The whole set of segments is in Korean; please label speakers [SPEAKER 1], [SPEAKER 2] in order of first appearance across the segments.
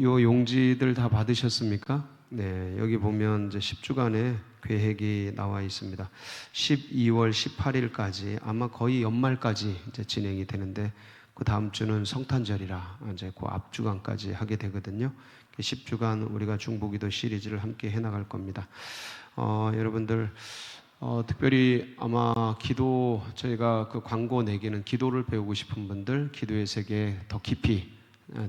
[SPEAKER 1] 요 용지들 다 받으셨습니까? 네, 여기 보면 이제 10주간의 계획이 나와 있습니다. 12월 18일까지 아마 거의 연말까지 이제 진행이 되는데 그 다음 주는 성탄절이라 이제 그 앞주간까지 하게 되거든요. 10주간 우리가 중보기도 시리즈를 함께 해나갈 겁니다. 여러분들 특별히 아마 기도 저희가 그 광고 내기는 기도를 배우고 싶은 분들, 기도의 세계에 더 깊이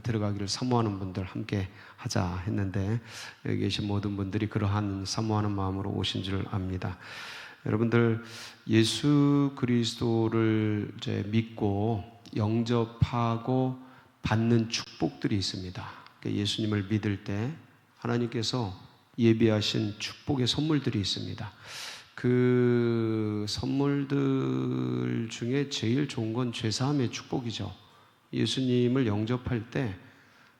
[SPEAKER 1] 들어가기를 사모하는 분들 함께 하자 했는데 여기 계신 모든 분들이 그러한 사모하는 마음으로 오신 줄 압니다. 여러분들 예수 그리스도를 이제 믿고 영접하고 받는 축복들이 있습니다. 예수님을 믿을 때 하나님께서 예비하신 축복의 선물들이 있습니다. 그 선물들 중에 제일 좋은 건 죄사함의 축복이죠. 예수님을 영접할 때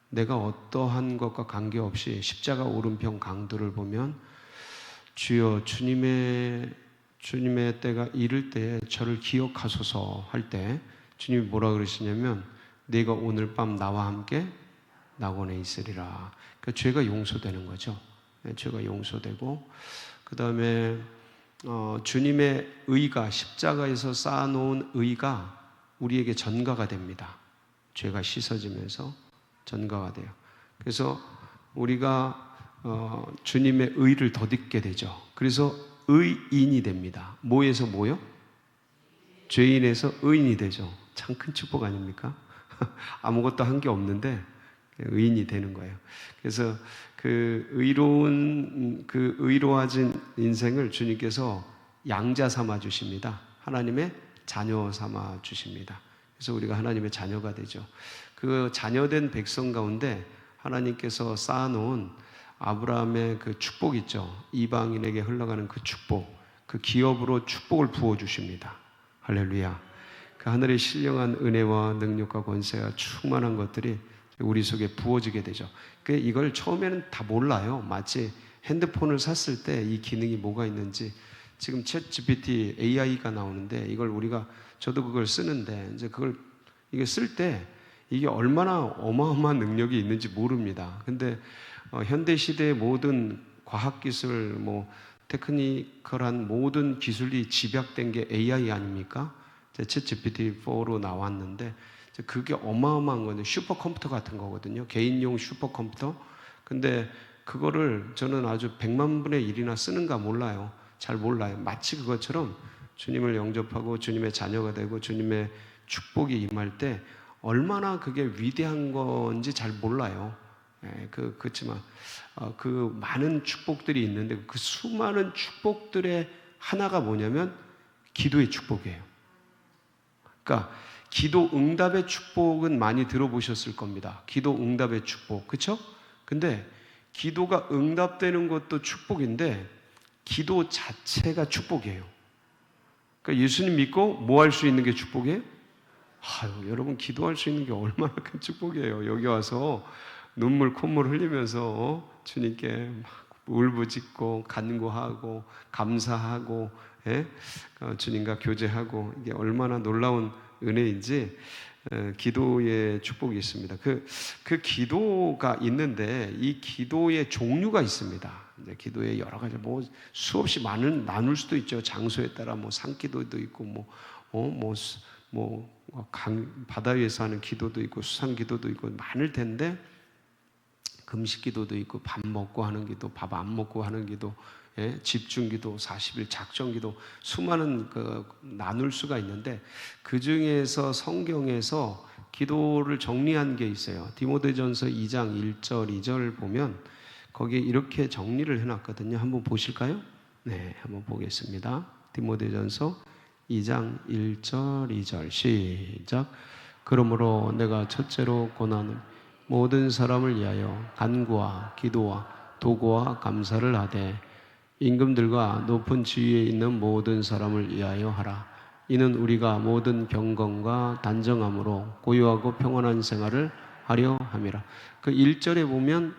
[SPEAKER 1] 내가 어떠한 것과 관계없이 십자가 오른편 강도를 보면 주여 주님의 때가 이를 때 저를 기억하소서 할 때 주님이 뭐라 그러시냐면 네가 오늘 밤 나와 함께 낙원에 있으리라. 그러니까 죄가 용서되는 거죠. 죄가 용서되고 그 다음에 주님의 의가 십자가에서 쌓아놓은 의가 우리에게 전가가 됩니다. 죄가 씻어지면서 전가가 돼요. 그래서 우리가 주님의 의를 덧입게 되죠. 그래서 의인이 됩니다. 뭐에서 뭐요? 죄인에서 의인이 되죠. 참 큰 축복 아닙니까? 아무것도 한 게 없는데 의인이 되는 거예요. 그래서 그 의로워진 인생을 주님께서 양자 삼아 주십니다. 하나님의 자녀 삼아 주십니다. 그래서 우리가 하나님의 자녀가 되죠. 그 자녀된 백성 가운데 하나님께서 쌓아놓은 아브라함의 그 축복 있죠. 이방인에게 흘러가는 그 축복, 그 기업으로 축복을 부어주십니다. 할렐루야. 그 하늘의 신령한 은혜와 능력과 권세가 충만한 것들이 우리 속에 부어지게 되죠. 이걸 처음에는 다 몰라요. 마치 핸드폰을 샀을 때 이 기능이 뭐가 있는지. 지금 챗 GPT AI가 나오는데 저도 그걸 쓰는데 이제 이게 쓸 때 이게 얼마나 어마어마한 능력이 있는지 모릅니다. 근데 현대 시대의 모든 과학기술, 테크니컬한 모든 기술이 집약된 게 AI 아닙니까? 챗 GPT-4로 나왔는데 그게 어마어마한 건데 슈퍼컴퓨터 같은 거거든요. 개인용 슈퍼컴퓨터. 근데 그거를 저는 아주 100만 분의 1이나 쓰는가 몰라요. 잘 몰라요. 마치 그것처럼 주님을 영접하고 주님의 자녀가 되고 주님의 축복이 임할 때 얼마나 그게 위대한 건지 잘 몰라요. 그렇지만 그 많은 축복들이 있는데 그 수많은 축복들의 하나가 뭐냐면 기도의 축복이에요. 그러니까 기도 응답의 축복은 많이 들어보셨을 겁니다. 기도 응답의 축복, 그렇죠? 근데 기도가 응답되는 것도 축복인데 기도 자체가 축복이에요. 그러니까 예수님 믿고 뭐 할 수 있는 게 축복이에요? 여러분 기도할 수 있는 게 얼마나 큰 축복이에요. 여기 와서 눈물 콧물 흘리면서 주님께 막 울부짖고 간구하고 감사하고 주님과 교제하고 이게 얼마나 놀라운 은혜인지 기도의 축복이 있습니다. 그 기도가 있는데 이 기도의 종류가 있습니다. 이제 기도에 여러 가지 수없이 나눌 수도 있죠. 장소에 따라 산기도도 있고 바다 위에서 하는 기도도 있고 수상 기도도 있고 많을 텐데 금식 기도도 있고 밥 먹고 하는 기도, 밥 안 먹고 하는 기도, 집중 기도, 40일 작정 기도 수많은 나눌 수가 있는데 그 중에서 성경에서 기도를 정리한 게 있어요. 디모데전서 2장 1절 2절 보면 거기에 이렇게 정리를 해놨거든요. 한번 보실까요? 네, 한번 보겠습니다. 디모데전서 2장 1절 2절 시작. 그러므로 내가 첫째로 권하는 모든 사람을 위하여 간구와 기도와 도구와 감사를 하되 임금들과 높은 지위에 있는 모든 사람을 위하여 하라. 이는 우리가 모든 경건과 단정함으로 고요하고 평안한 생활을 하려 함이라. 그 1절에 보면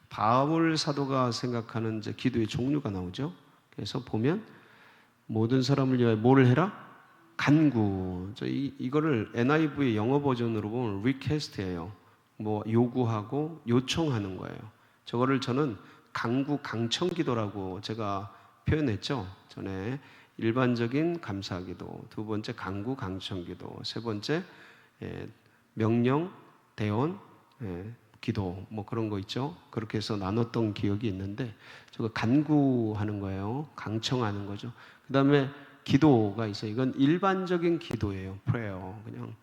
[SPEAKER 1] 바울 사도가 생각하는 이제 기도의 종류가 나오죠. 그래서 보면 모든 사람을 위하여 뭐를 해라? 간구. 이거를 NIV의 영어 버전으로 보면 리퀘스트예요. 뭐 요구하고 요청하는 거예요. 저거를 저는 간구 강청 기도라고 제가 표현했죠. 전에 일반적인 감사 기도, 두 번째 간구 강청 기도, 세 번째 명령 대언 기도 뭐 그런 거 있죠. 그렇게 해서 나눴던 기억이 있는데 저거 간구하는 거예요. 강청하는 거죠. 그다음에 기도가 있어요. 이건 일반적인 기도예요. prayer. 그냥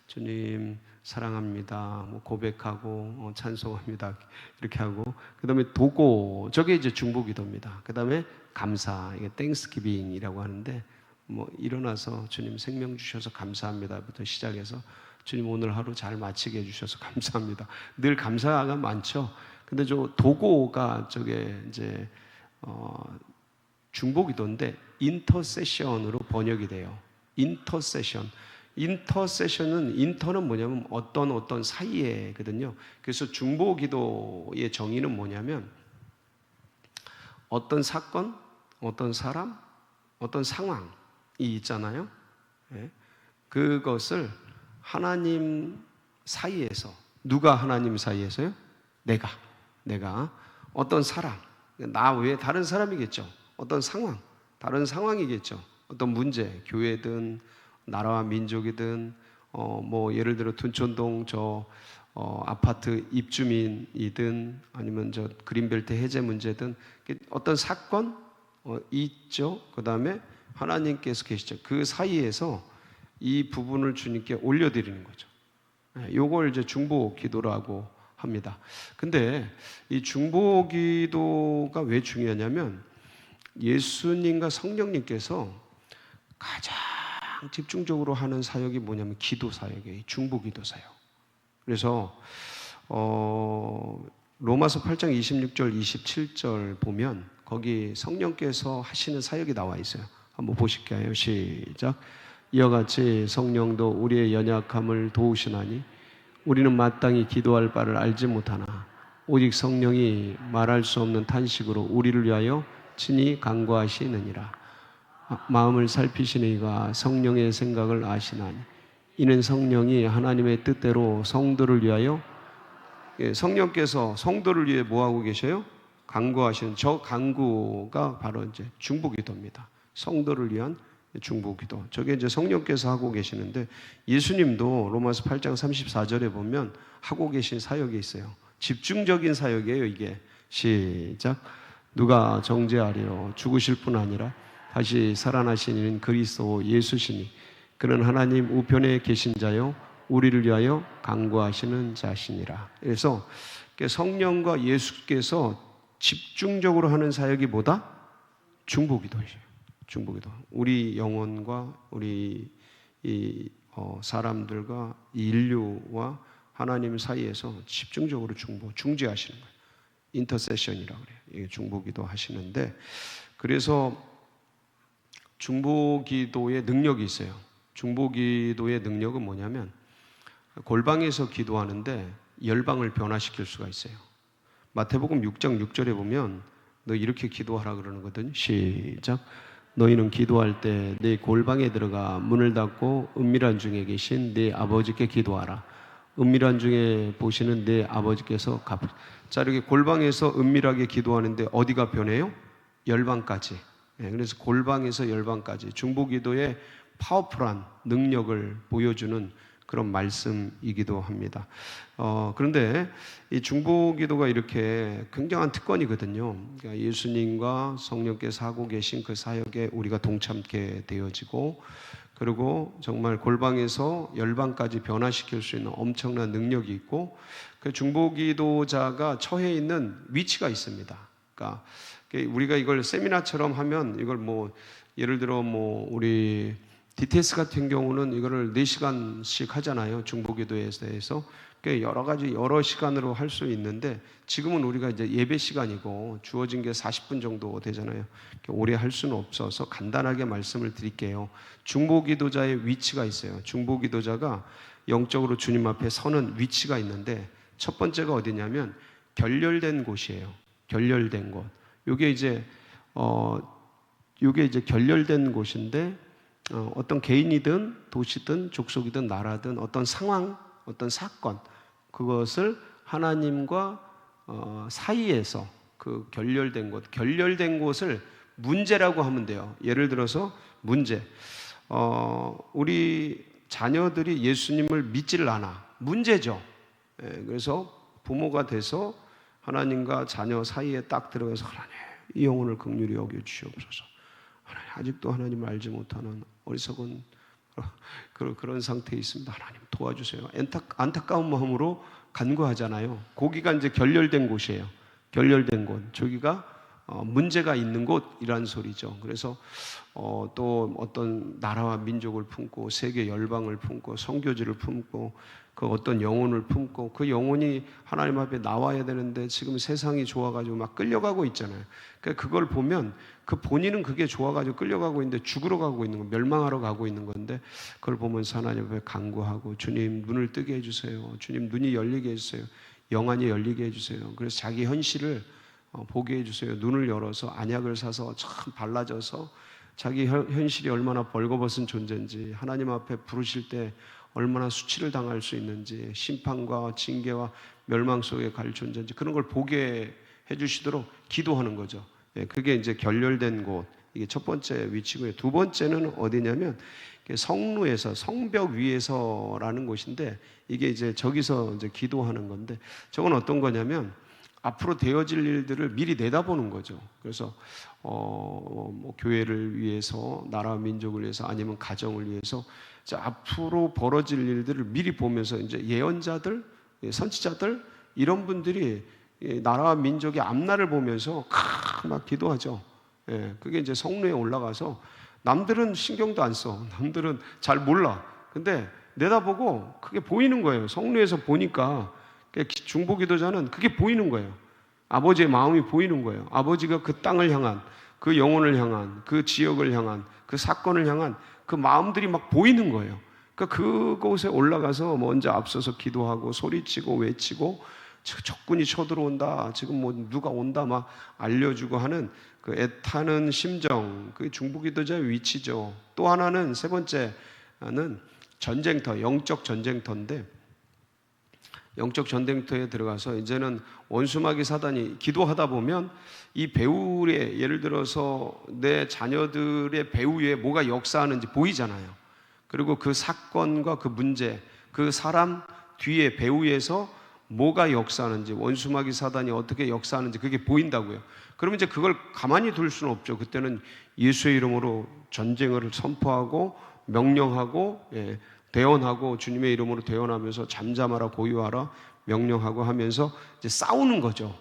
[SPEAKER 1] 주님 사랑합니다. 뭐 고백하고 찬송합니다. 이렇게 하고 그다음에 도고 저게 이제 중보기도입니다. 그다음에 감사 이게 땡스기빙이라고 하는데 뭐 일어나서 주님 생명 주셔서 감사합니다부터 시작해서 주님 오늘 하루 잘 마치게 해주셔서 감사합니다. 늘 감사가 많죠. 근데 저 도고가 저게 이제 중보기도인데 인터세션으로 번역이 돼요. 인터세션. 인터는 뭐냐면 어떤 사이에거든요. 그래서 중보기도의 정의는 뭐냐면 어떤 사건, 어떤 사람, 어떤 상황이 있잖아요. 그것을 하나님 사이에서 누가 하나님 사이에서요? 내가 어떤 사람, 나 외에 다른 사람이겠죠. 어떤 상황, 다른 상황이겠죠. 어떤 문제, 교회든 나라와 민족이든 뭐 예를 들어 둔촌동 아파트 입주민이든 아니면 저 그린벨트 해제 문제든 어떤 사건 있죠. 그 다음에 하나님께서 계시죠. 그 사이에서 이 부분을 주님께 올려드리는 거죠. 요걸 이제 중보 기도라고 합니다. 근데 이 중보 기도가 왜 중요하냐면 예수님과 성령님께서 가장 집중적으로 하는 사역이 뭐냐면 기도 사역이에요. 중보 기도 사역. 그래서 로마서 8장 26절 27절 보면 거기 성령께서 하시는 사역이 나와 있어요. 한번 보실게요. 시작. 이와 같이 성령도 우리의 연약함을 도우시나니 우리는 마땅히 기도할 바를 알지 못하나 오직 성령이 말할 수 없는 탄식으로 우리를 위하여 친히 간구하시느니라. 마음을 살피시는 이가 성령의 생각을 아시나니 이는 성령이 하나님의 뜻대로 성도를 위하여 성령께서 성도를 위해 뭐하고 계셔요? 간구하시는 저 간구가 바로 이제 중보기도입니다. 성도를 위한 중보기도. 저게 이제 성령께서 하고 계시는데 예수님도 로마서 8장 34절에 보면 하고 계신 사역이 있어요. 집중적인 사역이에요, 이게. 시작. 누가 정죄하리요 죽으실 뿐 아니라 다시 살아나신 이는 그리스도 예수시니 그는 하나님 우편에 계신 자요 우리를 위하여 간구하시는 자시니라. 그래서 성령과 예수께서 집중적으로 하는 사역이 뭐다? 중보기도예요. 중보기도. 우리 영혼과 우리 사람들과 이 인류와 하나님 사이에서 집중적으로 중재하시는 거예요. 인터세션이라고 그래요. 이게 중보기도 하시는데 그래서 중보기도의 능력이 있어요. 중보기도의 능력은 뭐냐면 골방에서 기도하는데 열방을 변화시킬 수가 있어요. 마태복음 6장 6절에 보면 너 이렇게 기도하라 그러는 거거든요. 시작. 너희는 기도할 때 네 골방에 들어가 문을 닫고 은밀한 중에 계신 네 아버지께 기도하라. 은밀한 중에 보시는 네 아버지께서 자, 이렇게 골방에서 은밀하게 기도하는데 어디가 변해요? 열방까지. 그래서 골방에서 열방까지 중보기도의 파워풀한 능력을 보여주는 그런 말씀이기도 합니다. 그런데 이 중보기도가 이렇게 굉장한 특권이거든요. 그러니까 예수님과 성령께서 하고 계신 그 사역에 우리가 동참케 되어지고 그리고 정말 골방에서 열방까지 변화시킬 수 있는 엄청난 능력이 있고 그 중보기도자가 처해 있는 위치가 있습니다. 그러니까 우리가 이걸 세미나처럼 하면 이걸 뭐 예를 들어 뭐 우리 DTS 같은 경우는 이거를 4시간씩 하잖아요. 중보기도에 대해서. 여러 시간으로 할 수 있는데 지금은 우리가 이제 예배 시간이고 주어진 게 40분 정도 되잖아요. 오래 할 수는 없어서 간단하게 말씀을 드릴게요. 중보기도자의 위치가 있어요. 중보기도자가 영적으로 주님 앞에 서는 위치가 있는데 첫 번째가 어디냐면 결렬된 곳이에요. 결렬된 곳. 이게 이제 결렬된 곳인데 어떤 개인이든 도시든 족속이든 나라든 어떤 상황, 어떤 사건 그것을 하나님과 사이에서 그 결렬된 곳을 문제라고 하면 돼요. 예를 들어서 문제. 우리 자녀들이 예수님을 믿지를 않아. 문제죠. 그래서 부모가 돼서 하나님과 자녀 사이에 딱 들어가서 하나님 이 영혼을 긍휼히 여겨 주시옵소서. 하나님 아직도 하나님을 알지 못하는 어리석은 그런 상태에 있습니다. 하나님 도와주세요. 안타까운 마음으로 간구하잖아요. 거기가 이제 결렬된 곳이에요. 결렬된 곳. 저기가 문제가 있는 곳이란 소리죠. 그래서 또 어떤 나라와 민족을 품고 세계 열방을 품고 선교지를 품고 그 어떤 영혼을 품고 그 영혼이 하나님 앞에 나와야 되는데 지금 세상이 좋아가지고 막 끌려가고 있잖아요. 그러니까 그걸 보면 그 본인은 그게 좋아가지고 끌려가고 있는데 죽으러 가고 있는 거, 멸망하러 가고 있는 건데 그걸 보면서 하나님 앞에 간구하고 주님 눈을 뜨게 해주세요. 주님 눈이 열리게 해주세요. 영안이 열리게 해주세요. 그래서 자기 현실을 보게 해주세요. 눈을 열어서 안약을 사서 참 발라져서 자기 현실이 얼마나 벌거벗은 존재인지 하나님 앞에 부르실 때 얼마나 수치를 당할 수 있는지 심판과 징계와 멸망 속에 갈 존재인지 그런 걸 보게 해주시도록 기도하는 거죠. 그게 이제 결렬된 곳, 이게 첫 번째 위치고요. 두 번째는 어디냐면 성루에서 성벽 위에서라는 곳인데 이게 이제 저기서 이제 기도하는 건데 저건 어떤 거냐면 앞으로 되어질 일들을 미리 내다보는 거죠. 그래서 뭐 교회를 위해서, 나라 민족을 위해서, 아니면 가정을 위해서 앞으로 벌어질 일들을 미리 보면서 이제 예언자들, 선지자들 이런 분들이 나라와 민족의 앞날을 보면서 막 기도하죠. 그게 이제 성루에 올라가서 남들은 신경도 안 써. 남들은 잘 몰라. 근데 내다보고 그게 보이는 거예요. 성루에서 보니까 중보기도자는 그게 보이는 거예요. 아버지의 마음이 보이는 거예요. 아버지가 그 땅을 향한, 그 영혼을 향한, 그 지역을 향한, 그 사건을 향한 그 마음들이 막 보이는 거예요. 그러니까 그곳에 올라가서 먼저 앞서서 기도하고 소리치고 외치고 적군이 쳐들어온다, 지금 뭐 누가 온다 막 알려주고 하는 그 애타는 심정, 그게 중보기도자의 위치죠. 또 하나는 세 번째는 전쟁터, 영적 전쟁터인데 영적 전쟁터에 들어가서 이제는 원수마귀 사단이 기도하다 보면 이 배후에 예를 들어서 내 자녀들의 배후에 뭐가 역사하는지 보이잖아요. 그리고 그 사건과 그 문제, 그 사람 뒤에 배후에서 뭐가 역사하는지, 원수마귀 사단이 어떻게 역사하는지 그게 보인다고요. 그러면 이제 그걸 가만히 둘 수는 없죠. 그때는 예수의 이름으로 전쟁을 선포하고 명령하고 대언하고 주님의 이름으로 대언하면서 잠잠하라 고요하라 명령하고 하면서 이제 싸우는 거죠.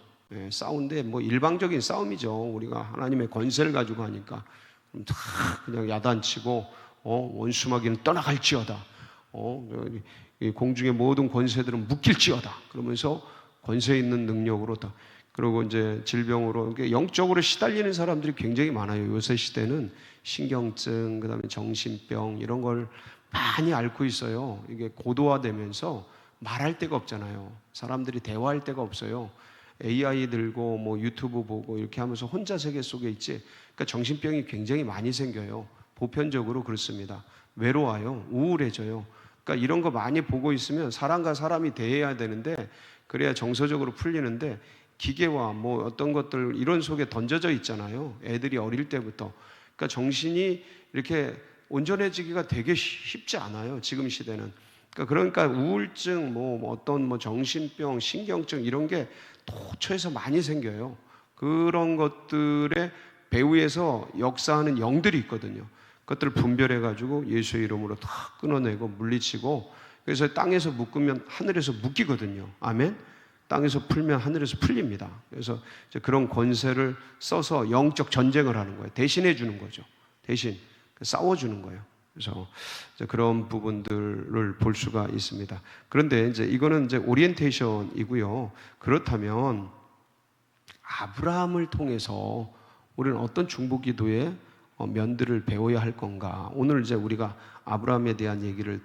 [SPEAKER 1] 싸우는데 뭐 일방적인 싸움이죠. 우리가 하나님의 권세를 가지고 하니까 다 그냥 야단치고 원수마귀는 떠나갈지어다. 이 공중의 모든 권세들은 묶일지어다. 그러면서 권세 있는 능력으로 다. 그리고 이제 질병으로 영적으로 시달리는 사람들이 굉장히 많아요. 요새 시대는 신경증, 그다음에 정신병 이런 걸 많이 앓고 있어요. 이게 고도화되면서 말할 데가 없잖아요. 사람들이 대화할 데가 없어요. AI 들고 뭐 유튜브 보고 이렇게 하면서 혼자 세계 속에 있지. 그러니까 정신병이 굉장히 많이 생겨요. 보편적으로 그렇습니다. 외로워요. 우울해져요. 그러니까 이런 거 많이 보고 있으면 사람과 사람이 대해야 되는데 그래야 정서적으로 풀리는데 기계와 뭐 어떤 것들 이런 속에 던져져 있잖아요. 애들이 어릴 때부터. 그러니까 정신이 이렇게 온전해지기가 되게 쉽지 않아요. 지금 시대는. 그러니까 우울증, 뭐 어떤 뭐 정신병, 신경증 이런 게 도처에서 많이 생겨요. 그런 것들의 배후에서 역사하는 영들이 있거든요. 그것들을 분별해가지고 예수의 이름으로 다 끊어내고 물리치고 그래서 땅에서 묶으면 하늘에서 묶이거든요. 아멘. 땅에서 풀면 하늘에서 풀립니다. 그래서 이제 그런 권세를 써서 영적 전쟁을 하는 거예요. 대신해 주는 거죠. 대신 싸워주는 거예요. 그래서 이제 그런 부분들을 볼 수가 있습니다. 그런데 이제 이거는 이제 오리엔테이션이고요. 그렇다면 아브라함을 통해서 우리는 어떤 중보기도의 면들을 배워야 할 건가? 오늘 이제 우리가 아브라함에 대한 얘기를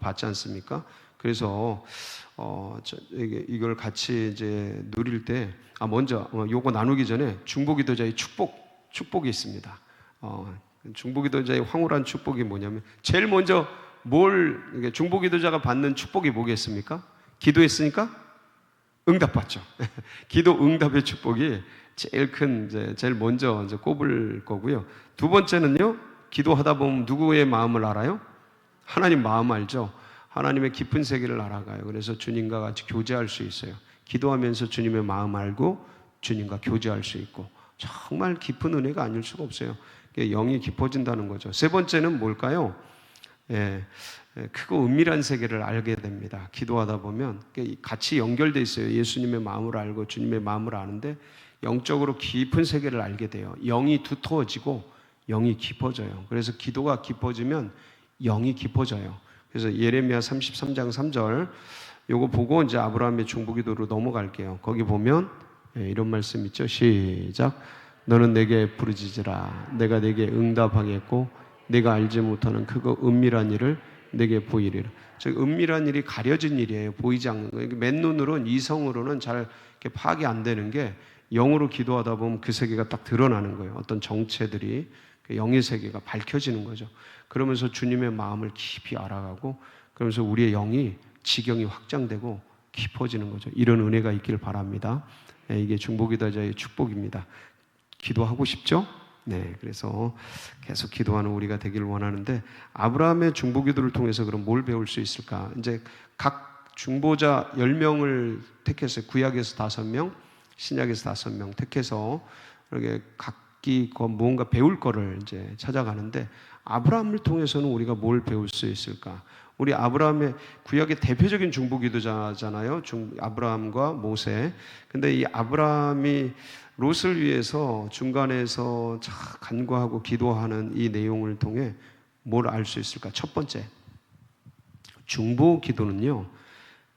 [SPEAKER 1] 봤지 않습니까? 그래서 이걸 같이 이제 누릴 때 먼저 요거 나누기 전에 중보기도자의 축복이 있습니다. 중보기도자의 황홀한 축복이 뭐냐면 제일 먼저 중보기도자가 받는 축복이 뭐겠습니까? 기도했으니까 응답받죠. 기도 응답의 축복이 제일 큰, 제일 먼저 꼽을 거고요. 두 번째는요, 기도하다 보면 누구의 마음을 알아요? 하나님 마음 알죠? 하나님의 깊은 세계를 알아가요. 그래서 주님과 같이 교제할 수 있어요. 기도하면서 주님의 마음 알고 주님과 교제할 수 있고, 정말 깊은 은혜가 아닐 수가 없어요. 영이 깊어진다는 거죠. 세 번째는 뭘까요? 크고 은밀한 세계를 알게 됩니다. 기도하다 보면 같이 연결되어 있어요. 예수님의 마음을 알고 주님의 마음을 아는데 영적으로 깊은 세계를 알게 돼요. 영이 두터워지고 영이 깊어져요. 그래서 기도가 깊어지면 영이 깊어져요. 그래서 예레미야 33장 3절 요거 보고 이제 아브라함의 중보기도로 넘어갈게요. 거기 보면 이런 말씀 있죠. 시작. 너는 내게 부르짖으라. 내가 내게 응답하겠고 내가 알지 못하는 크고 은밀한 일을 내게 보이리라. 즉 은밀한 일이 가려진 일이에요. 보이지 않는 거예요. 맨눈으로는, 이성으로는 잘 이렇게 파악이 안 되는 게 영으로 기도하다 보면 그 세계가 딱 드러나는 거예요. 어떤 정체들이, 그 영의 세계가 밝혀지는 거죠. 그러면서 주님의 마음을 깊이 알아가고, 그러면서 우리의 영이 지경이 확장되고 깊어지는 거죠. 이런 은혜가 있길 바랍니다. 이게 중보기도자의 축복입니다. 기도하고 싶죠? 네, 그래서 계속 기도하는 우리가 되기를 원하는데, 아브라함의 중보기도를 통해서 그럼 뭘 배울 수 있을까? 이제 각 중보자 10명을 택했어요. 구약에서 5명, 신약에서 5명 택해서 이렇게 각기 뭔가 배울 거를 이제 찾아가는데, 아브라함을 통해서는 우리가 뭘 배울 수 있을까? 우리 아브라함의 구약의 대표적인 중보기도자잖아요. 아브라함과 모세. 근데 이 아브라함이 롯을 위해서 중간에서 간구하고 기도하는 이 내용을 통해 뭘 알 수 있을까? 첫 번째, 중보기도는요,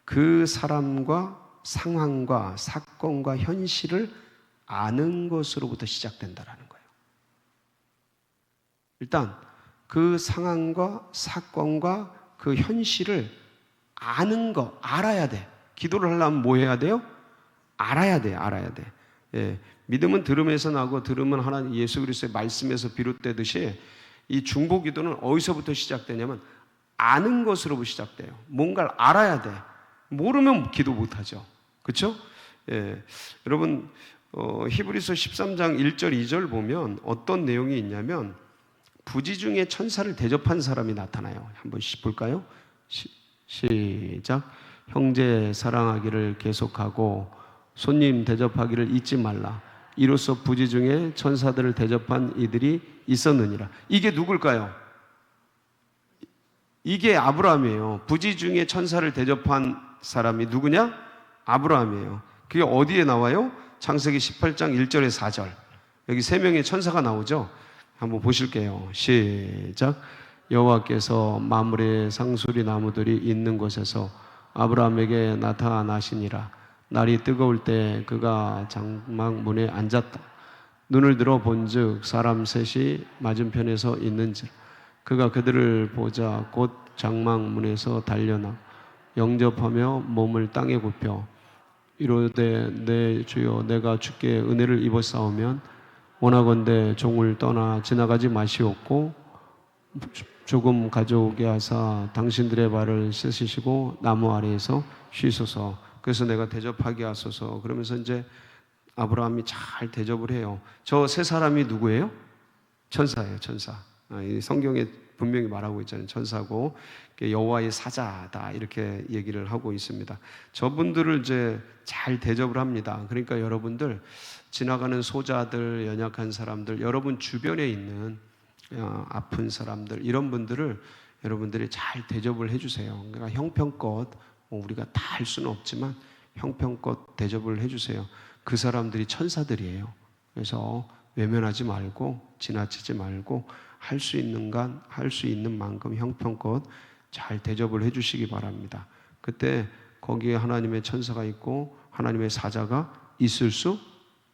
[SPEAKER 1] 그 사람과 상황과 사건과 현실을 아는 것으로부터 시작된다라는 거예요. 일단 그 상황과 사건과 그 현실을 아는 거, 알아야 돼. 기도를 하려면 뭐 해야 돼요? 알아야 돼, 알아야 돼. 예, 믿음은 들음에서 나고 들음은 하나님 예수 그리스도의 말씀에서 비롯되듯이 이 중보기도는 어디서부터 시작되냐면 아는 것으로부터 시작돼요. 뭔가를 알아야 돼. 모르면 기도 못하죠. 그렇죠? 예, 여러분 히브리서 13장 1절 2절 보면 어떤 내용이 있냐면 부지 중에 천사를 대접한 사람이 나타나요. 한번 볼까요? 시작. 형제 사랑하기를 계속하고 손님 대접하기를 잊지 말라. 이로써 부지 중에 천사들을 대접한 이들이 있었느니라. 이게 누굴까요? 이게 아브라함이에요. 부지 중에 천사를 대접한 사람이 누구냐? 아브라함이에요. 그게 어디에 나와요? 창세기 18장 1절에 4절. 여기 3명의 천사가 나오죠. 한번 보실게요. 시작. 여호와께서 마므레 상수리 나무들이 있는 곳에서 아브라함에게 나타나시니라. 날이 뜨거울 때 그가 장막 문에 앉았다. 눈을 들어 본즉 사람 셋이 맞은편에서 있는지라. 그가 그들을 보자 곧 장막 문에서 달려나 영접하며 몸을 땅에 굽혀 이르되 내 주여 내가 주께 은혜를 입었사오면 원하건대 종을 떠나 지나가지 마시옵고 조금 가져오게 하사 당신들의 발을 씻으시고 나무 아래에서 쉬소서. 그래서 내가 대접하게 하소서. 그러면서 이제 아브라함이 잘 대접을 해요. 저 세 사람이 누구예요? 천사예요, 천사. 이 성경에 분명히 말하고 있잖아요. 천사고 여호와의 사자다 이렇게 얘기를 하고 있습니다. 저분들을 이제 잘 대접을 합니다. 그러니까 여러분들 지나가는 소자들, 연약한 사람들, 여러분 주변에 있는 아픈 사람들 이런 분들을 여러분들이 잘 대접을 해주세요. 그러니까 형편껏 우리가 다 할 수는 없지만 형편껏 대접을 해주세요. 그 사람들이 천사들이에요. 그래서 외면하지 말고 지나치지 말고 할 수 있는 만큼 형편껏 잘 대접을 해주시기 바랍니다. 그때 거기에 하나님의 천사가 있고 하나님의 사자가 있을 수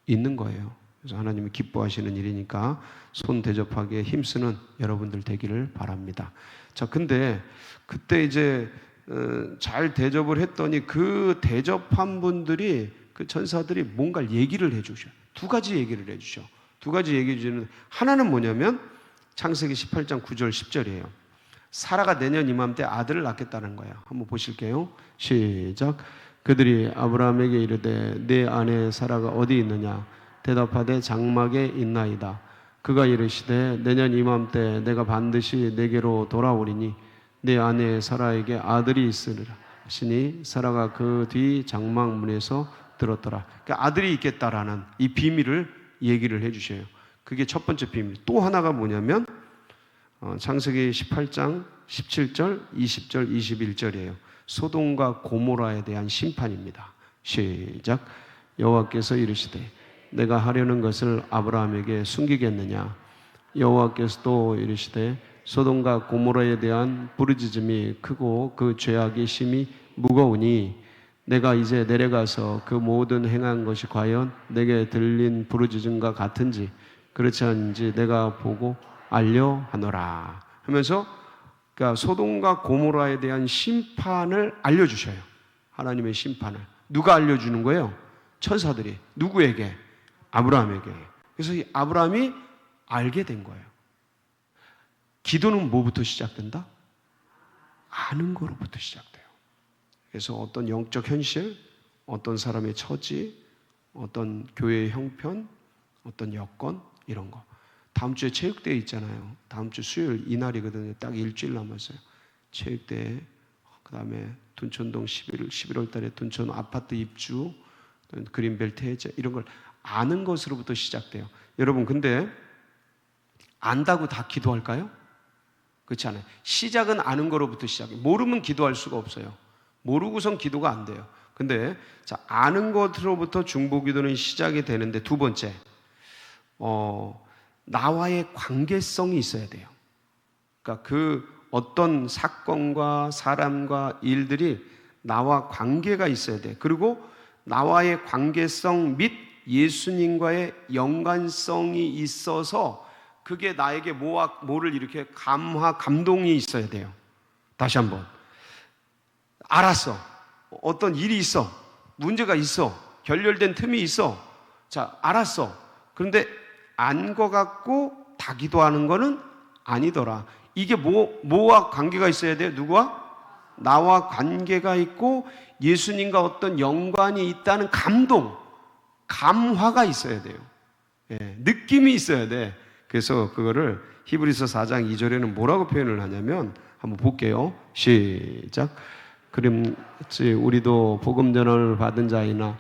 [SPEAKER 1] 있는 거예요. 그래서 하나님이 기뻐하시는 일이니까 손 대접하기에 힘쓰는 여러분들 되기를 바랍니다. 자, 근데 그때 이제 잘 대접을 했더니 그 대접한 분들이 그 천사들이 뭔가 얘기를 해주셔. 두 가지 얘기를 해주셔. 두 가지 얘기해 주는 하나는 뭐냐면 창세기 18장 9절 10절이에요. 사라가 내년 이맘때 아들을 낳겠다는 거예요. 한번 보실게요. 시작. 그들이 아브라함에게 이르되 네 아내 사라가 어디 있느냐? 대답하되 장막에 있나이다. 그가 이르시되 내년 이맘때 내가 반드시 내게로 돌아오리니 네 아내 사라에게 아들이 있으리라 하시니 사라가 그 뒤 장막 문에서 들었더라. 그러니까 아들이 있겠다라는 이 비밀을 얘기를 해주셔요. 그게 첫 번째 비밀. 또 하나가 뭐냐면 창세기 18장 17절, 20절, 21절이에요. 소돔과 고모라에 대한 심판입니다. 시작. 여호와께서 이르시되 내가 하려는 것을 아브라함에게 숨기겠느냐? 여호와께서 또 이르시되 소돔과 고모라에 대한 부르짖음이 크고 그 죄악이 심히 무거우니 내가 이제 내려가서 그 모든 행한 것이 과연 내게 들린 부르짖음과 같은지 그렇지 않은지 내가 보고 알려 하노라 하면서 그러니까 소돔과 고모라에 대한 심판을 알려주셔요. 하나님의 심판을. 누가 알려주는 거예요? 천사들이. 누구에게? 아브라함에게. 그래서 이 아브라함이 알게 된 거예요. 기도는 뭐부터 시작된다? 아는 거로부터 시작돼요. 그래서 어떤 영적 현실, 어떤 사람의 처지, 어떤 교회의 형편, 어떤 여건 이런 거. 다음 주에 체육대회 있잖아요. 다음 주 수요일 이날이거든요. 딱 일주일 남았어요. 체육대회, 그 다음에 둔촌동 11월 달에 둔촌 아파트 입주, 그린벨트 해제 이런 걸 아는 것으로부터 시작돼요. 여러분 근데 안다고 다 기도할까요? 그렇지 않아요. 시작은 아는 거로부터 시작해요. 모르면 기도할 수가 없어요. 모르고선 기도가 안 돼요. 근데 자, 아는 것으로부터 중보기도는 시작이 되는데 두 번째 나와의 관계성이 있어야 돼요. 그러니까 그 어떤 사건과 사람과 일들이 나와 관계가 있어야 돼요. 그리고 나와의 관계성 및 예수님과의 연관성이 있어서 그게 나에게 뭐를 이렇게 감동이 있어야 돼요. 다시 한번. 알았어. 어떤 일이 있어. 문제가 있어. 결렬된 틈이 있어. 자, 알았어. 그런데 안 거 같고 다 기도하는 거는 아니더라. 이게 뭐와 관계가 있어야 돼요? 누구와? 나와 관계가 있고 예수님과 어떤 연관이 있다는 감동, 감화가 있어야 돼요. 예, 느낌이 있어야 돼. 그래서 그거를 히브리서 4장 2절에는 뭐라고 표현을 하냐면 한번 볼게요. 시작. 그렇지 우리도 복음 전을 받은 자이나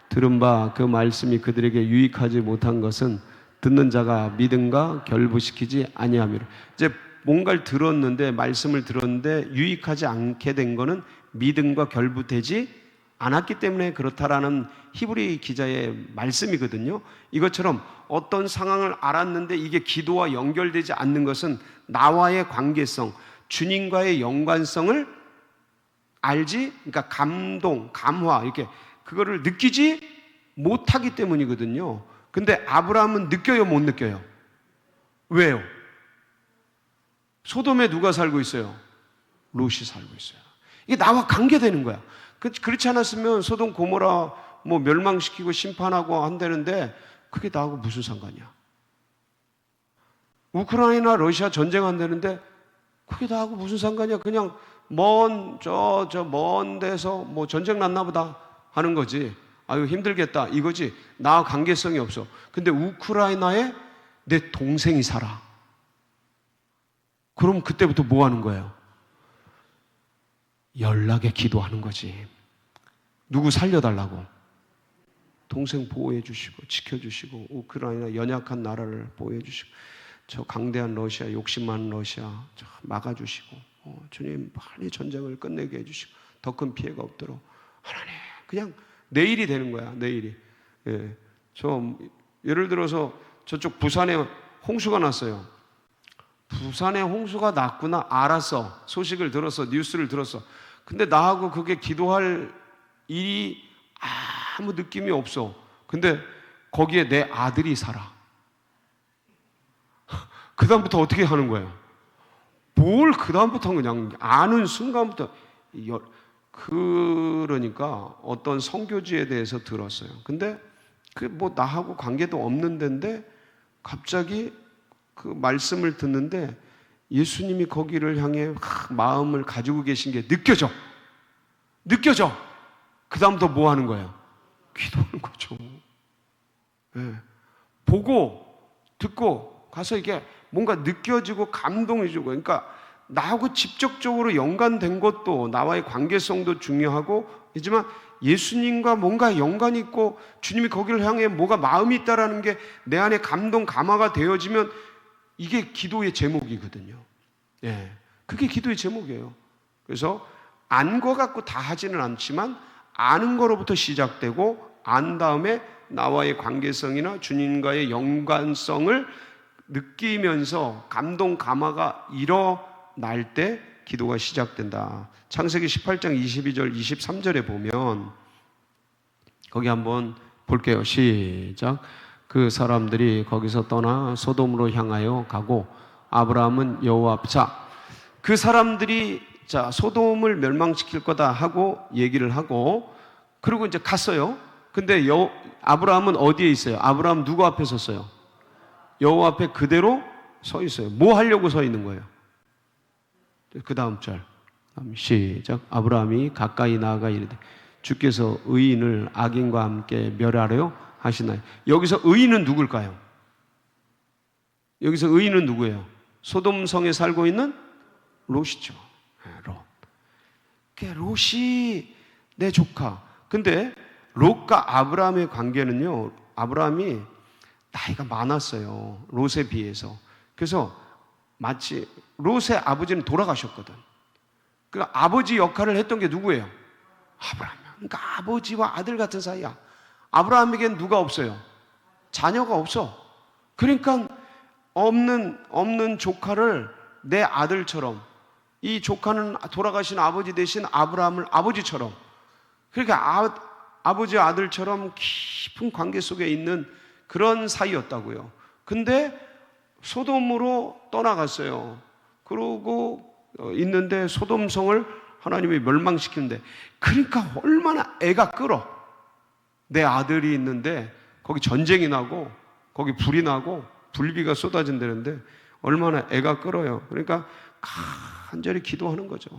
[SPEAKER 1] 들은 바 그 말씀이 그들에게 유익하지 못한 것은 듣는 자가 믿음과 결부시키지 아니함이라. 이제 뭔가를 들었는데 말씀을 들었는데 유익하지 않게 된 거는 믿음과 결부되지 않았기 때문에 그렇다라는 히브리 기자의 말씀이거든요. 이것처럼 어떤 상황을 알았는데 이게 기도와 연결되지 않는 것은 나와의 관계성, 주님과의 연관성을 알지, 그러니까 감동, 감화 이렇게 그거를 느끼지 못하기 때문이거든요. 근데 아브라함은 느껴요, 못 느껴요? 왜요? 소돔에 누가 살고 있어요? 롯이 살고 있어요. 이게 나와 관계되는 거야. 그렇지 않았으면 소돔 고모라 뭐 멸망시키고 심판하고 한다는데 그게 나하고 무슨 상관이야? 우크라이나 러시아 전쟁한다는데 그게 나하고 무슨 상관이야? 그냥 먼 데서 뭐 전쟁 났나 보다 하는 거지. 아유 힘들겠다 이거지. 나와 관계성이 없어. 근데 우크라이나에 내 동생이 살아. 그럼 그때부터 뭐 하는 거예요? 연락에 기도하는 거지. 누구 살려달라고? 동생 보호해 주시고 지켜주시고 우크라이나 연약한 나라를 보호해 주시고 저 강대한 러시아, 욕심 많은 러시아 막아주시고 주님 빨리 전쟁을 끝내게 해주시고 더 큰 피해가 없도록 하나님 그냥 내일이 되는 거야. 내일이. 예. 예를 들어서 저쪽 부산에 홍수가 났어요. 부산에 홍수가 났구나 알았어. 소식을 들었어. 뉴스를 들었어. 근데 나하고 그게 기도할 일이 아무 느낌이 없어. 근데 거기에 내 아들이 살아. 그 다음부터 어떻게 하는 거예요? 뭘 그 다음부터 그냥 아는 순간부터 그러니까 어떤 선교지에 대해서 들었어요. 근데 그 뭐 나하고 관계도 없는 데인데 갑자기 그 말씀을 듣는데 예수님이 거기를 향해 마음을 가지고 계신 게 느껴져. 그 다음부터 뭐 하는 거예요? 기도하는 거죠. 네. 보고 듣고 가서 이게 뭔가 느껴지고 감동이 주고, 그러니까 나하고 직접적으로 연관된 것도, 나와의 관계성도 중요하고 하지만 예수님과 뭔가 연관이 있고 주님이 거기를 향해 뭐가 마음이 있다라는 게 내 안에 감동 감화가 되어지면 이게 기도의 제목이거든요. 예, 그게 기도의 제목이에요. 그래서 안 거 갖고 다 하지는 않지만 아는 거로부터 시작되고, 안 다음에 나와의 관계성이나 주님과의 연관성을 느끼면서 감동 감화가 일어날 때 기도가 시작된다. 창세기 18장 22절 23절에 보면, 거기 한번 볼게요. 시작. 그 사람들이 거기서 떠나 소돔으로 향하여 가고 아브라함은 여호와 앞에, 그 사람들이 소돔을 멸망시킬 거다 하고 얘기를 하고, 그리고 이제 갔어요. 근데 아브라함은 어디에 있어요? 아브라함 누구 앞에 섰어요? 여호와 앞에 그대로 서 있어요. 뭐 하려고 서 있는 거예요? 그 다음 절 시작. 아브라함이 가까이 나아가 이르되 주께서 의인을 악인과 함께 멸하려 하시나요? 여기서 의인은 누굴까요? 여기서 의인은 누구예요? 소돔성에 살고 있는 롯이죠. 롯. 롯이 내 조카. 근데 롯과 아브라함의 관계는요, 아브라함이 나이가 많았어요. 롯에 비해서. 그래서 마치 롯의 아버지는 돌아가셨거든. 그 아버지 역할을 했던 게 누구예요? 아브라함. 그러니까 아버지와 아들 같은 사이야. 아브라함에겐 누가 없어요? 자녀가 없어. 그러니까 없는 조카를 내 아들처럼, 이 조카는 돌아가신 아버지 대신 아브라함을 아버지처럼, 그러니까 아버지 아들처럼 깊은 관계 속에 있는 그런 사이였다고요. 근데 소돔으로 떠나갔어요. 그러고 있는데 소돔성을 하나님이 멸망시키는데, 그러니까 얼마나 애가 끓어. 내 아들이 있는데 거기 전쟁이 나고 거기 불이 나고 불비가 쏟아진다는데 얼마나 애가 끓어요. 그러니까 간절히 기도하는 거죠.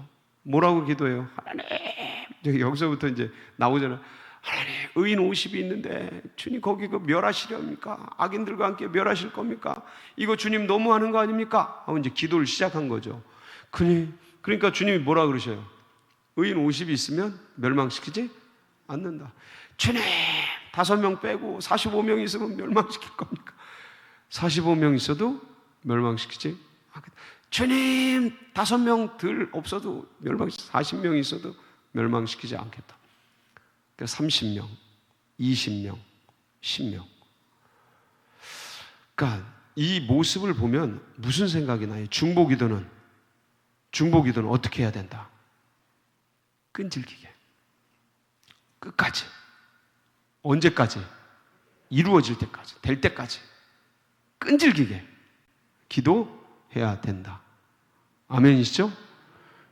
[SPEAKER 1] 뭐라고 기도해요? 하나님, 여기서부터 이제 나오잖아요. 하나님, 의인 50이 있는데 주님 거기 멸하시렵니까? 악인들과 함께 멸하실 겁니까? 이거 주님 너무하는 거 아닙니까? 하고 이제 기도를 시작한 거죠. 그러니까 주님이 뭐라 그러셔요? 의인 50이 있으면 멸망시키지 않는다. 주님, 5명 빼고 45명 있으면 멸망시킬 겁니까? 45명 있어도 멸망시키지 않겠다. 주님, 5명 덜 없어도 40명 있어도 멸망시키지 않겠다. 30명, 20명, 10명. 그러니까 이 모습을 보면 무슨 생각이 나요? 중보기도는 어떻게 해야 된다? 끈질기게, 끝까지, 언제까지? 이루어질 때까지, 될 때까지 끈질기게 기도해야 된다. 아멘이시죠?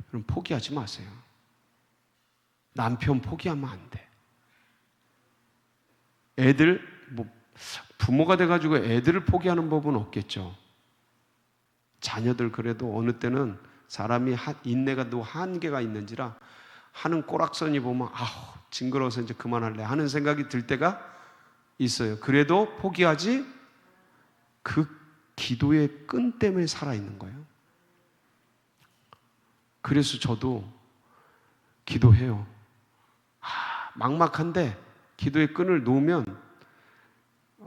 [SPEAKER 1] 그럼 포기하지 마세요. 남편 포기하면 안 돼. 애들, 부모가 돼가지고 애들을 포기하는 법은 없겠죠. 자녀들 그래도 어느 때는 사람이 인내가 또 한계가 있는지라 하는 꼬락서니 보면 징그러워서 이제 그만할래 하는 생각이 들 때가 있어요. 그래도 포기하지, 그 기도의 끈 때문에 살아있는 거예요. 그래서 저도 기도해요. 막막한데 기도의 끈을 놓으면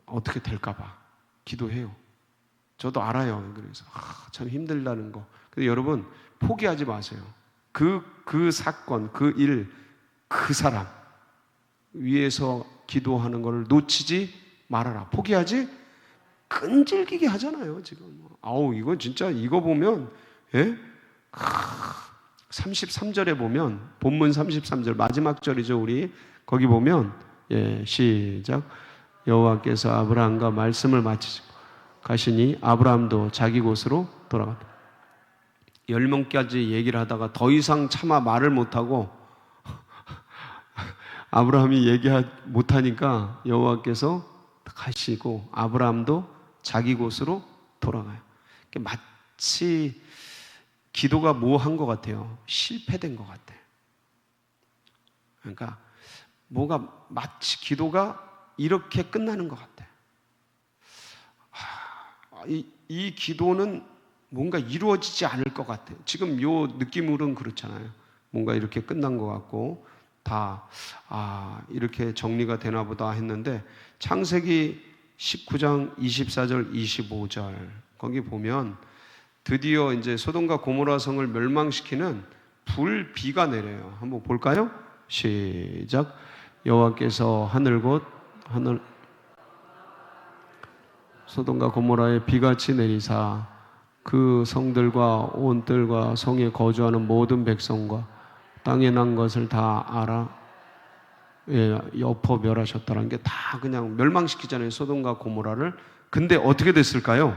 [SPEAKER 1] 어떻게 될까봐 기도해요. 저도 알아요. 그래서 참 힘들다는 거. 근데 여러분 포기하지 마세요. 그 사건, 그 일, 그 사람 위해서 기도하는 것을 놓치지 말아라. 포기하지? 끈질기게 하잖아요, 지금. 이거 진짜, 이거 보면, 33절에 보면, 본문 33절, 마지막 절이죠, 우리. 거기 보면, 시작. 여호와께서 아브라함과 말씀을 마치시고 가시니 아브라함도 자기 곳으로 돌아갔다. 10명까지 얘기를 하다가 더 이상 차마 말을 못하고 아브라함이 얘기 못하니까 여호와께서 가시고 아브라함도 자기 곳으로 돌아가요. 마치 기도가 뭐 한 것 같아요? 실패된 것 같아. 그러니까 뭐가 마치 기도가 이렇게 끝나는 것 같아. 이 기도는 뭔가 이루어지지 않을 것 같아. 지금 요 느낌으로는 그렇잖아요. 뭔가 이렇게 끝난 것 같고 다 이렇게 정리가 되나 보다 했는데 창세기 19장 24절 25절 거기 보면 드디어 이제 소돔과 고모라 성을 멸망시키는 불비가 내려요. 한번 볼까요? 시작. 여호와께서 하늘 소돔과 고모라에 비같이 내리사 그 성들과 온 뜰과 성에 거주하는 모든 백성과 땅에 난 것을 다 알아 엎어 멸하셨다는 게 다 그냥 멸망시키잖아요. 소돔과 고모라를. 근데 어떻게 됐을까요?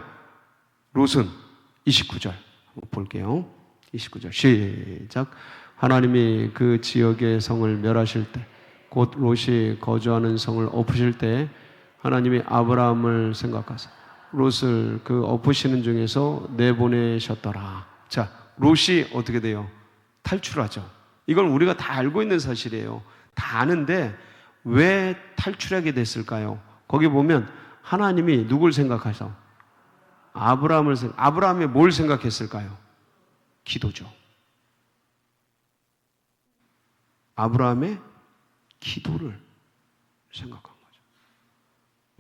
[SPEAKER 1] 롯은 29절 볼게요. 29절 시작. 하나님이 그 지역의 성을 멸하실 때 곧 롯이 거주하는 성을 엎으실 때 하나님이 아브라함을 생각하사 롯을 그 엎으시는 중에서 내보내셨더라. 자, 롯이 어떻게 돼요? 탈출하죠. 이건 우리가 다 알고 있는 사실이에요. 다 아는데 왜 탈출하게 됐을까요? 거기 보면 하나님이 누굴 생각하셔? 아브라함이 뭘 생각했을까요? 기도죠. 아브라함의 기도를 생각한 거죠.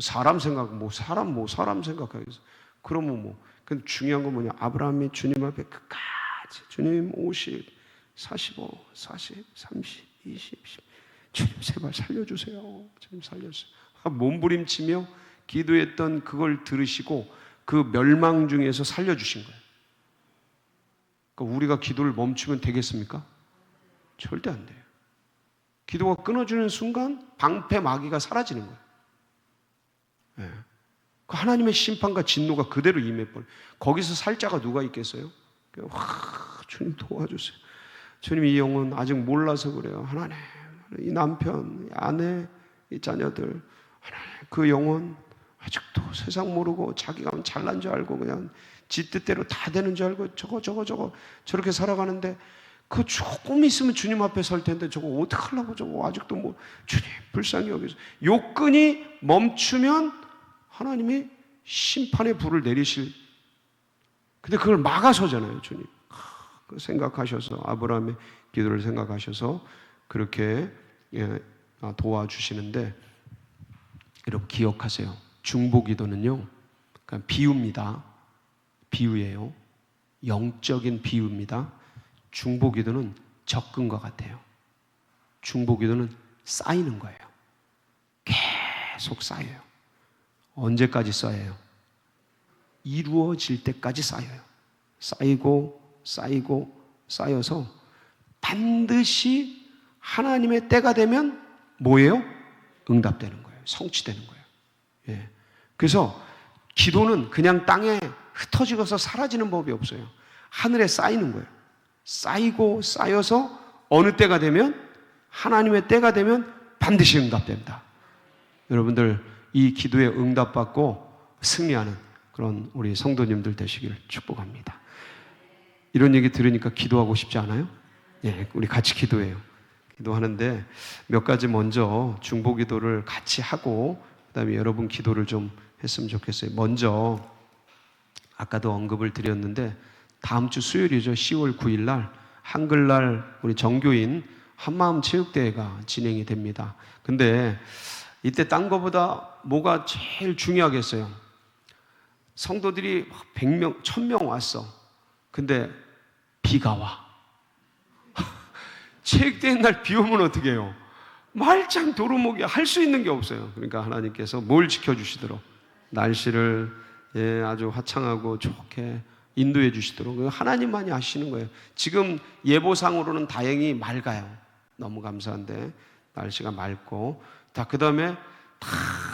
[SPEAKER 1] 사람 생각하겠어. 그러면 근데 중요한 건 뭐냐? 아브라함이 주님 앞에 끝까지 주님 50, 45, 40, 30, 20, 10 주님 제발 살려주세요. 주님 살려주세요. 몸부림치며 기도했던 그걸 들으시고 그 멸망 중에서 살려주신 거예요. 그러니까 우리가 기도를 멈추면 되겠습니까? 절대 안 돼요. 기도가 끊어지는 순간 방패 마귀가 사라지는 거예요. 네. 그 하나님의 심판과 진노가 그대로 임해버려요. 거기서 살 자가 누가 있겠어요? 주님 도와주세요. 주님 이 영혼 아직 몰라서 그래요. 하나님 이 남편, 이 아내, 이 자녀들 하나님 그 영혼 아직도 세상 모르고 자기가 잘난 줄 알고 그냥 지 뜻대로 다 되는 줄 알고 저거 저렇게 살아가는데 그 조금 있으면 주님 앞에 설 텐데 저거 어떡하려고 저거 아직도 뭐 주님 불쌍히 여기서 요 끈이 멈추면 하나님이 심판의 불을 내리실 근데 그걸 막아서잖아요. 주님 생각하셔서 아브라함의 기도를 생각하셔서 그렇게 도와주시는데 여러분 기억하세요. 중보기도는요 그러니까 비유입니다. 비유예요. 영적인 비유입니다. 중보기도는 적금과 같아요. 중보기도는 쌓이는 거예요. 계속 쌓여요. 언제까지 쌓여요? 이루어질 때까지 쌓여요. 쌓여서 반드시 하나님의 때가 되면 뭐예요? 응답되는 거예요. 성취되는 거예요. 예. 그래서 기도는 그냥 땅에 흩어지고서 사라지는 법이 없어요. 하늘에 쌓이는 거예요. 쌓여서 어느 때가 되면 하나님의 때가 되면 반드시 응답됩니다. 여러분들 이 기도에 응답받고 승리하는 그런 우리 성도님들 되시기를 축복합니다. 이런 얘기 들으니까 기도하고 싶지 않아요? 예, 우리 같이 기도해요. 기도하는데 몇 가지 먼저 중보기도를 같이 하고 그다음에 여러분 기도를 좀 했으면 좋겠어요. 먼저 아까도 언급을 드렸는데 다음 주 수요일이죠. 10월 9일 날 한글날 우리 정교인 한마음 체육대회가 진행이 됩니다. 근데 이때 딴 거보다 뭐가 제일 중요하겠어요? 성도들이 100명, 1000명 왔어. 근데 비가 와. 체육대회 날 비 오면 어떻게 해요? 말짱 도루묵이 할 수 있는 게 없어요. 그러니까 하나님께서 뭘 지켜주시도록 날씨를 아주 화창하고 좋게 인도해 주시도록 하나님만이 하시는 거예요. 지금 예보상으로는 다행히 맑아요. 너무 감사한데 날씨가 맑고 그 다음에 다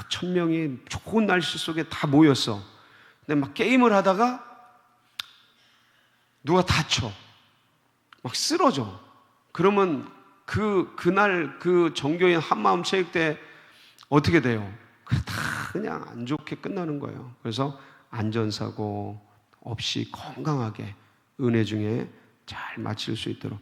[SPEAKER 1] 1000명이 좋은 날씨 속에 다 모였어. 근데 막 게임을 하다가 누가 다쳐 막 쓰러져. 그러면 그날 그 정교인 한마음 체육대 어떻게 돼요? 다 그냥 안 좋게 끝나는 거예요. 그래서 안전사고 없이 건강하게 은혜 중에 잘 마칠 수 있도록.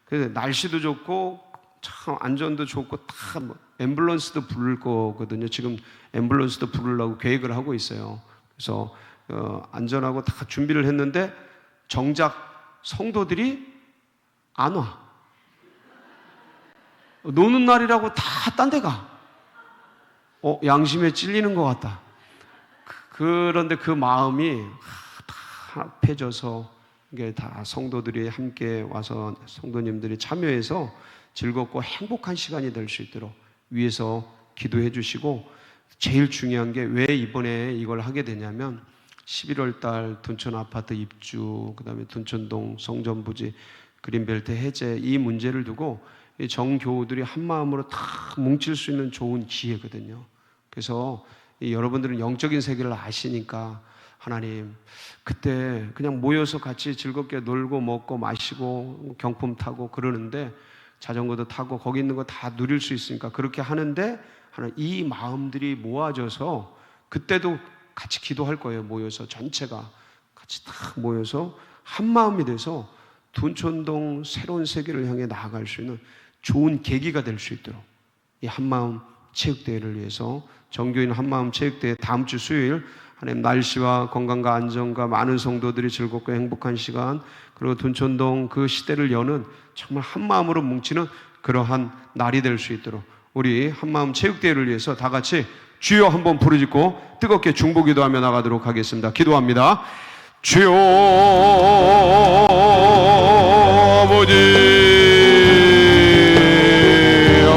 [SPEAKER 1] 그래서 날씨도 좋고 참 안전도 좋고 다 뭐 앰뷸런스도 부를 거거든요. 지금 앰뷸런스도 부르려고 계획을 하고 있어요. 그래서 안전하고 다 준비를 했는데 정작 성도들이 안 와. 노는 날이라고 다 딴 데 가. 양심에 찔리는 것 같다. 그런데 그 마음이 다 합해져서 이게 다 성도들이 함께 와서 성도님들이 참여해서 즐겁고 행복한 시간이 될 수 있도록 위에서 기도해 주시고, 제일 중요한 게 왜 이번에 이걸 하게 되냐면 11월 달 둔촌 아파트 입주, 그 다음에 둔촌동 성전부지 그린벨트 해제, 이 문제를 두고 이 정교우들이 한마음으로 다 뭉칠 수 있는 좋은 기회거든요. 그래서 여러분들은 영적인 세계를 아시니까 하나님 그때 그냥 모여서 같이 즐겁게 놀고 먹고 마시고 경품 타고 그러는데, 자전거도 타고 거기 있는 거 다 누릴 수 있으니까 그렇게 하는데, 하나님 이 마음들이 모아져서 그때도 같이 기도할 거예요. 모여서 전체가 같이 다 모여서 한 마음이 돼서 둔촌동 새로운 세계를 향해 나아갈 수 있는 좋은 계기가 될 수 있도록 이 한마음 체육대회를 위해서, 정교인 한마음 체육대회 다음 주 수요일 하나님 날씨와 건강과 안전과 많은 성도들이 즐겁고 행복한 시간, 그리고 둔촌동 그 시대를 여는 정말 한마음으로 뭉치는 그러한 날이 될 수 있도록 우리 한마음 체육대회를 위해서 다 같이 주여 한번 부르짖고 뜨겁게 중보기도하며 나가도록 하겠습니다. 기도합니다. 주여